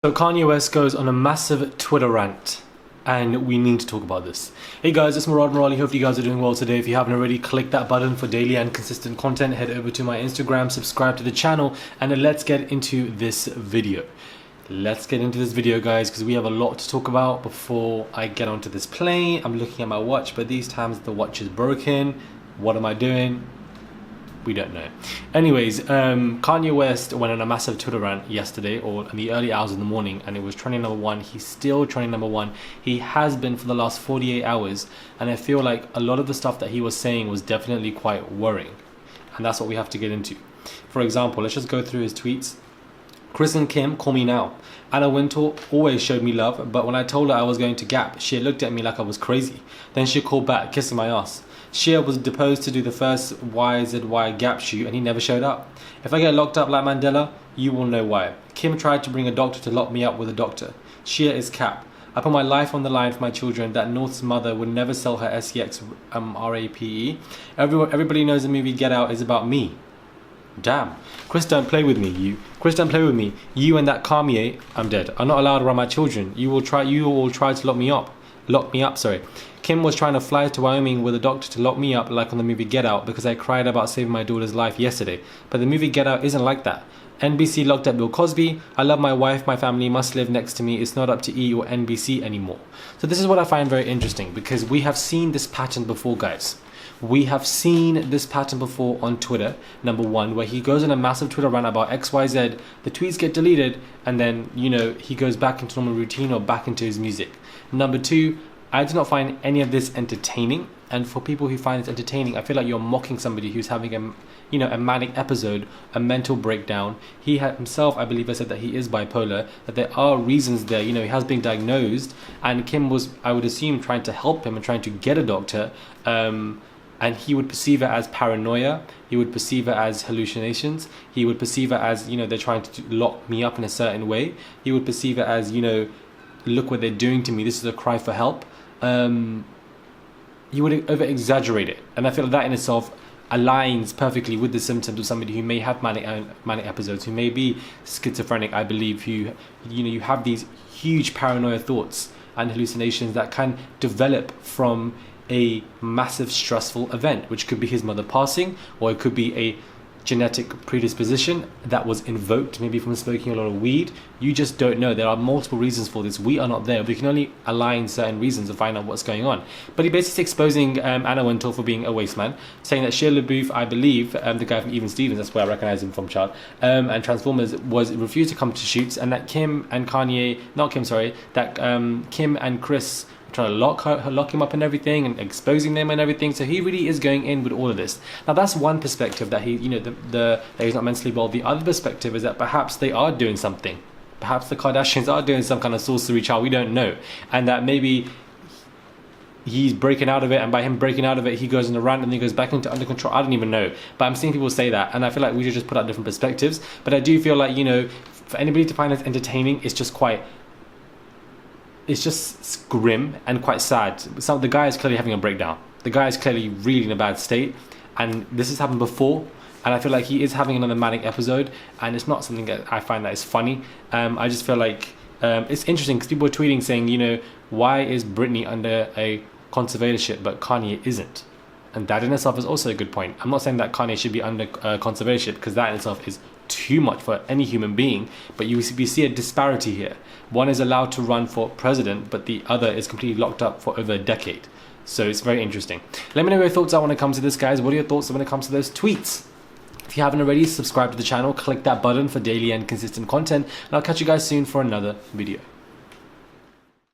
So Kanye West goes on a massive Twitter rant and we need to talk about this. Hey guys, it's Murad Morali. Hope you guys are doing well today. If you haven't already, click that button for daily and consistent content. Head over to my Instagram, subscribe to the channel, and then let's get into this video. Let's get into this video, guys, because we have a lot to talk about before I get onto this plane. I'm looking at my watch, but these times the watch is broken. What am I doing? We don't know. Anyways, Kanye West went on a massive Twitter rant yesterday, or in the early hours of the morning, and it was trending number one. He's still trending number one. He has been for the last 48 hours, and I feel like a lot of the stuff that he was saying was definitely quite worrying, and that's what we have to get into. For example, let's just go through his tweets. Kris and Kim, call me now. Anna Wintour always showed me love, but when I told her I was going to Gap, she looked at me like I was crazy. Then she called back, kissing my ass. Shia was deposed to do the first YZY Gap shoot and he never showed up. If I get locked up like Mandela, you will know why. Kim tried to bring a doctor to lock me up with a doctor. Shia is cap. I put my life on the line for my children. That North's mother would never sell her SEX RAPE. Everybody knows the movie Get Out is about me. Damn. Kris, don't play with me. Kris, don't play with me. You and that Kanye, I'm dead. I'm not allowed around my children. You will try to lock me up, sorry. Kim was trying to fly to Wyoming with a doctor to lock me up like on the movie Get Out because I cried about saving my daughter's life yesterday. But the movie Get Out isn't like that. NBC locked up Bill Cosby. I love my wife, my family must live next to me. It's not up to E or NBC anymore. So this is what I find very interesting because we have seen this pattern before, guys. We have seen this pattern before on Twitter, number one, where he goes on a massive Twitter rant about XYZ, the tweets get deleted, and then, he goes back into normal routine or back into his music. Number two, I do not find any of this entertaining, and for people who find it entertaining, I feel like you're mocking somebody who's having a manic episode, a mental breakdown. He himself, I believe, has said that he is bipolar, that there are reasons there. He has been diagnosed, and Kim was, I would assume, trying to help him and trying to get a doctor, and he would perceive it as paranoia. He would perceive it as hallucinations. He would perceive it as, they're trying to lock me up in a certain way. He would perceive it as, look what they're doing to me. This is a cry for help. You would over exaggerate it, and I feel like that in itself aligns perfectly with the symptoms of somebody who may have manic episodes, who may be schizophrenic. I believe who you have these huge paranoia thoughts and hallucinations that can develop from a massive stressful event, which could be his mother passing, or it could be a genetic predisposition that was invoked maybe from smoking a lot of weed. You just don't know. There are multiple reasons for this. We are not there. We can only align certain reasons to find out what's going on. But he basically exposing Anna Wintour for being a waste man, saying that Shia LaBeouf, I believe, the guy from Even Stevens, that's where I recognize him from, child, and Transformers, refused to come to shoots, and that Kim and Kris trying to lock him up and everything and exposing them and everything. So he really is going in with all of this. Now that's one perspective, that he that he's not mentally well. The other perspective is that perhaps they are doing something. Perhaps the Kardashians are doing some kind of sorcery, child, we don't know. And that maybe he's breaking out of it, and by him breaking out of it, he goes on a rant and then he goes back into under control. I don't even know. But I'm seeing people say that, and I feel like we should just put out different perspectives. But I do feel like, for anybody to find this entertaining, it's just grim and quite sad. The guy is clearly having a breakdown. The guy is clearly really in a bad state, and this has happened before, and I feel like he is having another manic episode, and it's not something that I find that is funny. I just feel like it's interesting because people are tweeting saying, why is Britney under a conservatorship but Kanye isn't? And that in itself is also a good point. I'm not saying that Kanye should be under conservatorship, because that in itself is too much for any human being, but we see a disparity here. One is allowed to run for president, but the other is completely locked up for over a decade. So it's very interesting. Let me know your thoughts are when it comes to this, guys. What are your thoughts when it comes to those tweets? If you haven't already, subscribe to the channel, click that button for daily and consistent content, and I'll catch you guys soon for another video.